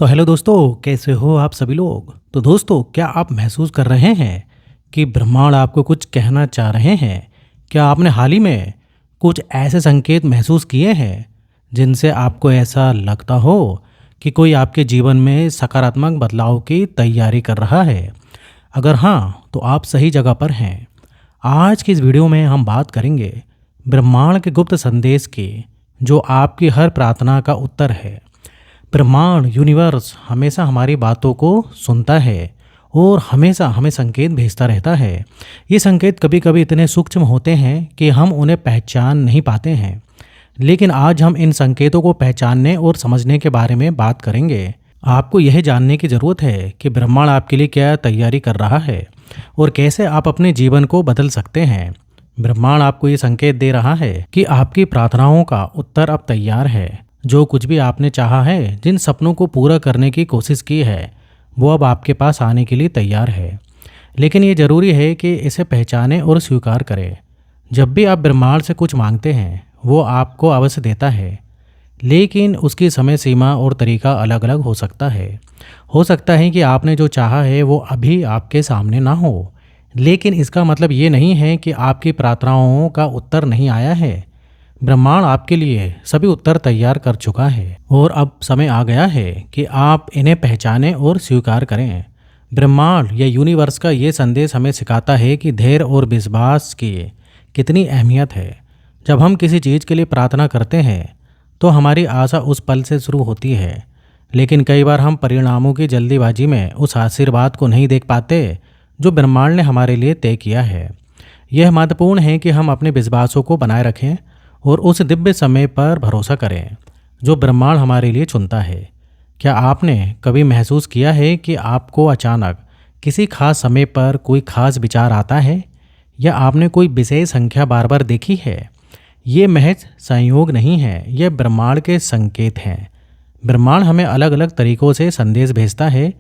तो हेलो दोस्तों, कैसे हो आप सभी लोग। तो दोस्तों, क्या आप महसूस कर रहे हैं कि ब्रह्मांड आपको कुछ कहना चाह रहे हैं। क्या आपने हाल ही में कुछ ऐसे संकेत महसूस किए हैं जिनसे आपको ऐसा लगता हो कि कोई आपके जीवन में सकारात्मक बदलाव की तैयारी कर रहा है। अगर हाँ, तो आप सही जगह पर हैं। आज की इस वीडियो में हम बात करेंगे ब्रह्मांड के गुप्त संदेश की, जो आपकी हर प्रार्थना का उत्तर है। ब्रह्मांड यूनिवर्स हमेशा हमारी बातों को सुनता है और हमेशा हमें संकेत भेजता रहता है। ये संकेत कभी कभी इतने सूक्ष्म होते हैं कि हम उन्हें पहचान नहीं पाते हैं, लेकिन आज हम इन संकेतों को पहचानने और समझने के बारे में बात करेंगे। आपको यह जानने की ज़रूरत है कि ब्रह्मांड आपके लिए क्या तैयारी कर रहा है और कैसे आप अपने जीवन को बदल सकते हैं। ब्रह्मांड आपको ये संकेत दे रहा है कि आपकी प्रार्थनाओं का उत्तर अब तैयार है। जो कुछ भी आपने चाहा है, जिन सपनों को पूरा करने की कोशिश की है, वो अब आपके पास आने के लिए तैयार है। लेकिन ये ज़रूरी है कि इसे पहचानें और स्वीकार करें। जब भी आप ब्रह्मांड से कुछ मांगते हैं, वो आपको अवश्य देता है, लेकिन उसकी समय सीमा और तरीका अलग अलग हो सकता है। हो सकता है कि आपने जो चाहा है वो अभी आपके सामने ना हो, लेकिन इसका मतलब ये नहीं है कि आपकी प्रार्थनाओं का उत्तर नहीं आया है। ब्रह्मांड आपके लिए सभी उत्तर तैयार कर चुका है और अब समय आ गया है कि आप इन्हें पहचानें और स्वीकार करें। ब्रह्मांड या यूनिवर्स का ये संदेश हमें सिखाता है कि धैर्य और विश्वास की कितनी अहमियत है। जब हम किसी चीज़ के लिए प्रार्थना करते हैं तो हमारी आशा उस पल से शुरू होती है, लेकिन कई बार हम परिणामों की जल्दीबाजी में उस आशीर्वाद को नहीं देख पाते जो ब्रह्मांड ने हमारे लिए तय किया है। यह महत्वपूर्ण है कि हम अपने विश्वासों को बनाए रखें और उस दिव्य समय पर भरोसा करें जो ब्रह्मांड हमारे लिए चुनता है। क्या आपने कभी महसूस किया है कि आपको अचानक किसी खास समय पर कोई खास विचार आता है, या आपने कोई विशेष संख्या बार बार देखी है? ये महज संयोग नहीं है, यह ब्रह्मांड के संकेत हैं। ब्रह्मांड हमें अलग अलग तरीकों से संदेश भेजता है।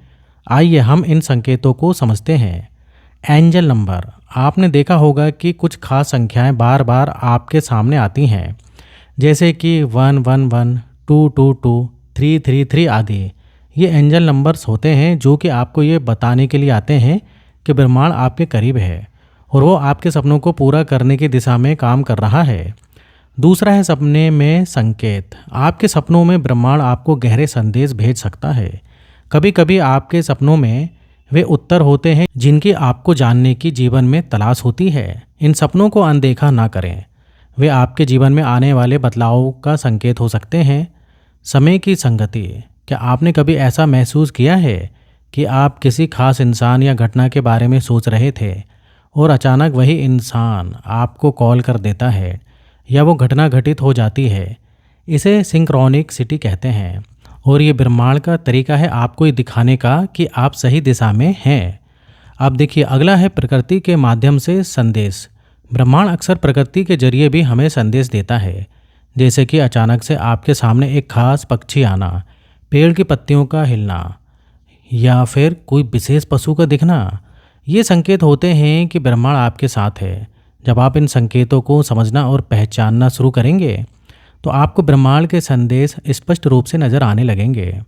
आइए हम इन संकेतों को समझते हैं। Angel number. आपने देखा होगा कि कुछ खास संख्याएं बार बार आपके सामने आती हैं, जैसे कि 111, 222, 333 आदि। ये एंजल नंबर्स होते हैं जो कि आपको ये बताने के लिए आते हैं कि ब्रह्मांड आपके करीब है और वो आपके सपनों को पूरा करने की दिशा में काम कर रहा है। दूसरा है सपने में संकेत। आपके सपनों में ब्रह्मांड आपको गहरे संदेश भेज सकता है। कभी कभी आपके सपनों में वे उत्तर होते हैं जिनकी आपको जानने की जीवन में तलाश होती है। इन सपनों को अनदेखा ना करें, वे आपके जीवन में आने वाले बदलाव का संकेत हो सकते हैं। समय की संगति। क्या आपने कभी ऐसा महसूस किया है कि आप किसी खास इंसान या घटना के बारे में सोच रहे थे और अचानक वही इंसान आपको कॉल कर देता है या वो घटना घटित हो जाती है? इसे सिंक्रोनिसिटी कहते हैं और ये ब्रह्मांड का तरीका है आपको ये दिखाने का कि आप सही दिशा में हैं। अब देखिए, अगला है प्रकृति के माध्यम से संदेश। ब्रह्मांड अक्सर प्रकृति के जरिए भी हमें संदेश देता है, जैसे कि अचानक से आपके सामने एक खास पक्षी आना, पेड़ की पत्तियों का हिलना या फिर कोई विशेष पशु का दिखना। ये संकेत होते हैं कि ब्रह्मांड आपके साथ है। जब आप इन संकेतों को समझना और पहचानना शुरू करेंगे तो आपको ब्रह्मांड के संदेश स्पष्ट रूप से नजर आने लगेंगे।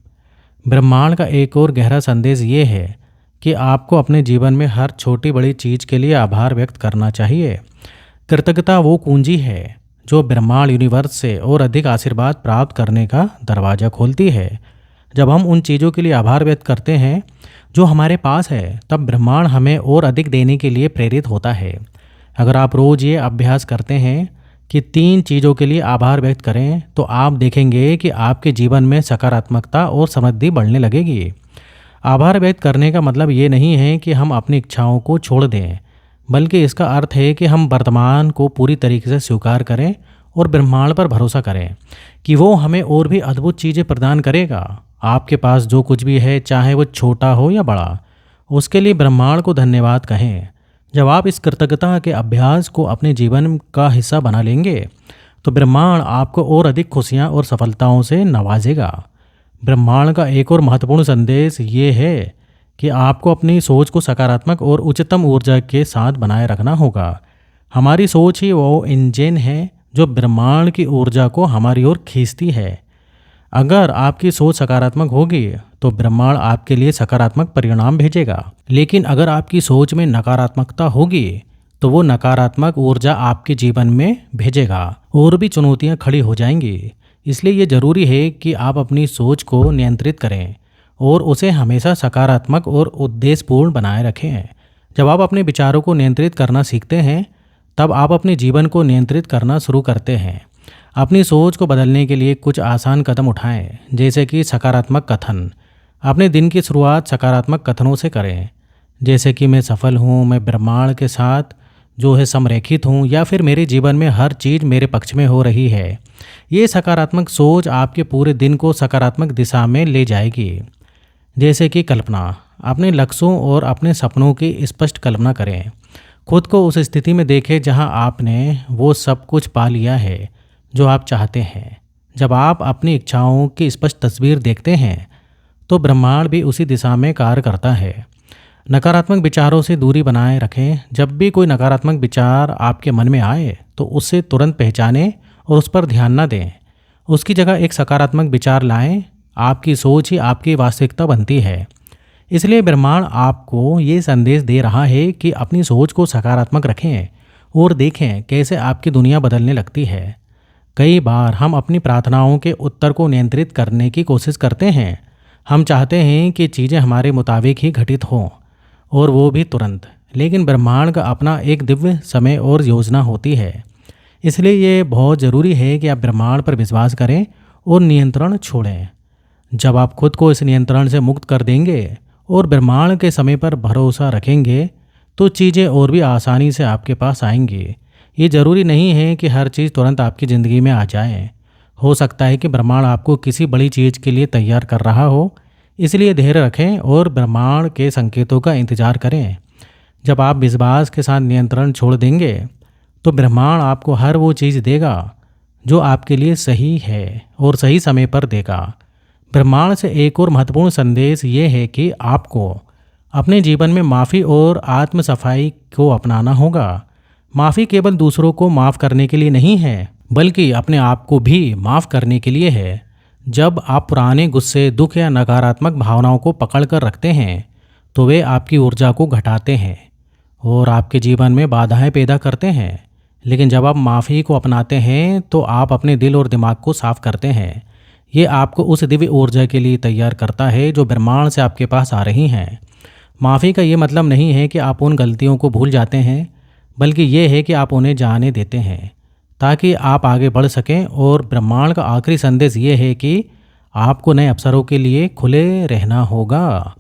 ब्रह्मांड का एक और गहरा संदेश ये है कि आपको अपने जीवन में हर छोटी बड़ी चीज़ के लिए आभार व्यक्त करना चाहिए। कृतज्ञता वो कुंजी है जो ब्रह्मांड यूनिवर्स से और अधिक आशीर्वाद प्राप्त करने का दरवाज़ा खोलती है। जब हम उन चीज़ों के लिए आभार व्यक्त करते हैं जो हमारे पास है, तब ब्रह्मांड हमें और अधिक देने के लिए प्रेरित होता है। अगर आप रोज़ ये अभ्यास करते हैं कि 3 चीज़ों के लिए आभार व्यक्त करें, तो आप देखेंगे कि आपके जीवन में सकारात्मकता और समृद्धि बढ़ने लगेगी। आभार व्यक्त करने का मतलब ये नहीं है कि हम अपनी इच्छाओं को छोड़ दें, बल्कि इसका अर्थ है कि हम वर्तमान को पूरी तरीके से स्वीकार करें और ब्रह्मांड पर भरोसा करें कि वो हमें और भी अद्भुत चीज़ें प्रदान करेगा। आपके पास जो कुछ भी है, चाहे वो छोटा हो या बड़ा, उसके लिए ब्रह्मांड को धन्यवाद कहें। जब आप इस कृतज्ञता के अभ्यास को अपने जीवन का हिस्सा बना लेंगे तो ब्रह्मांड आपको और अधिक खुशियाँ और सफलताओं से नवाजेगा। ब्रह्मांड का एक और महत्वपूर्ण संदेश ये है कि आपको अपनी सोच को सकारात्मक और उच्चतम ऊर्जा के साथ बनाए रखना होगा। हमारी सोच ही वो इंजन है जो ब्रह्मांड की ऊर्जा को हमारी ओर खींचती है। अगर आपकी सोच सकारात्मक होगी तो ब्रह्मांड आपके लिए सकारात्मक परिणाम भेजेगा, लेकिन अगर आपकी सोच में नकारात्मकता होगी तो वो नकारात्मक ऊर्जा आपके जीवन में भेजेगा और भी चुनौतियां खड़ी हो जाएंगी। इसलिए ये जरूरी है कि आप अपनी सोच को नियंत्रित करें और उसे हमेशा सकारात्मक और उद्देश्यपूर्ण बनाए रखें। जब आप अपने विचारों को नियंत्रित करना सीखते हैं तब आप अपने जीवन को नियंत्रित करना शुरू करते हैं। अपनी सोच को बदलने के लिए कुछ आसान कदम उठाएं, जैसे कि सकारात्मक कथन। अपने दिन की शुरुआत सकारात्मक कथनों से करें, जैसे कि मैं सफल हूँ, मैं ब्रह्मांड के साथ जो है समरेखित हूँ, या फिर मेरे जीवन में हर चीज़ मेरे पक्ष में हो रही है। ये सकारात्मक सोच आपके पूरे दिन को सकारात्मक दिशा में ले जाएगी। जैसे कि कल्पना, अपने लक्ष्यों और अपने सपनों की स्पष्ट कल्पना करें। खुद को उस स्थिति में देखें जहां आपने वो सब कुछ पा लिया है जो आप चाहते हैं। जब आप अपनी इच्छाओं की स्पष्ट तस्वीर देखते हैं तो ब्रह्मांड भी उसी दिशा में कार्य करता है। नकारात्मक विचारों से दूरी बनाए रखें। जब भी कोई नकारात्मक विचार आपके मन में आए तो उससे तुरंत पहचानें और उस पर ध्यान न दें। उसकी जगह एक सकारात्मक विचार लाएं। आपकी सोच ही आपकी वास्तविकता बनती है। इसलिए ब्रह्मांड आपको ये संदेश दे रहा है कि अपनी सोच को सकारात्मक रखें और देखें कैसे आपकी दुनिया बदलने लगती है। कई बार हम अपनी प्रार्थनाओं के उत्तर को नियंत्रित करने की कोशिश करते हैं। हम चाहते हैं कि चीज़ें हमारे मुताबिक ही घटित हों और वो भी तुरंत, लेकिन ब्रह्मांड का अपना एक दिव्य समय और योजना होती है। इसलिए ये बहुत ज़रूरी है कि आप ब्रह्मांड पर विश्वास करें और नियंत्रण छोड़ें। जब आप खुद को इस नियंत्रण से मुक्त कर देंगे और ब्रह्मांड के समय पर भरोसा रखेंगे तो चीज़ें और भी आसानी से आपके पास आएंगी। ये ज़रूरी नहीं है कि हर चीज़ तुरंत आपकी ज़िंदगी में आ जाए। हो सकता है कि ब्रह्मांड आपको किसी बड़ी चीज़ के लिए तैयार कर रहा हो। इसलिए धैर्य रखें और ब्रह्मांड के संकेतों का इंतज़ार करें। जब आप विश्वास के साथ नियंत्रण छोड़ देंगे तो ब्रह्मांड आपको हर वो चीज़ देगा जो आपके लिए सही है और सही समय पर देगा। ब्रह्मांड से एक और महत्वपूर्ण संदेश ये है कि आपको अपने जीवन में माफ़ी और आत्म सफाई को अपनाना होगा। माफ़ी केवल दूसरों को माफ़ करने के लिए नहीं है, बल्कि अपने आप को भी माफ़ करने के लिए है। जब आप पुराने गुस्से, दुख या नकारात्मक भावनाओं को पकड़ कर रखते हैं तो वे आपकी ऊर्जा को घटाते हैं और आपके जीवन में बाधाएं पैदा करते हैं। लेकिन जब आप माफ़ी को अपनाते हैं तो आप अपने दिल और दिमाग को साफ करते हैं। ये आपको उस दिव्य ऊर्जा के लिए तैयार करता है जो ब्रह्मांड से आपके पास आ रही हैं। माफ़ी का ये मतलब नहीं है कि आप उन गलतियों को भूल जाते हैं, बल्कि ये है कि आप उन्हें जाने देते हैं ताकि आप आगे बढ़ सकें। और ब्रह्मांड का आखिरी संदेश ये है कि आपको नए अवसरों के लिए खुले रहना होगा।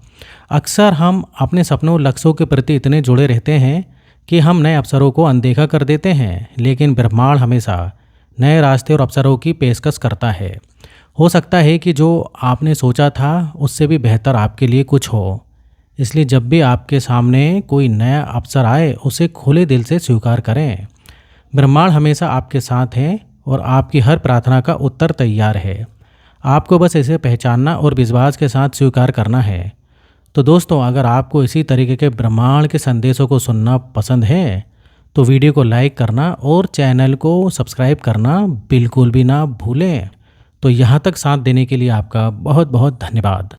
अक्सर हम अपने सपनों और लक्ष्यों के प्रति इतने जुड़े रहते हैं कि हम नए अवसरों को अनदेखा कर देते हैं, लेकिन ब्रह्मांड हमेशा नए रास्ते और अवसरों की पेशकश करता है। हो सकता है कि जो आपने सोचा था उससे भी बेहतर आपके लिए कुछ हो। इसलिए जब भी आपके सामने कोई नया अवसर आए उसे खुले दिल से स्वीकार करें। ब्रह्मांड हमेशा आपके साथ है और आपकी हर प्रार्थना का उत्तर तैयार है। आपको बस इसे पहचानना और विश्वास के साथ स्वीकार करना है। तो दोस्तों, अगर आपको इसी तरीके के ब्रह्मांड के संदेशों को सुनना पसंद है तो वीडियो को लाइक करना और चैनल को सब्सक्राइब करना बिल्कुल भी ना भूलें। तो यहाँ तक साथ देने के लिए आपका बहुत बहुत धन्यवाद।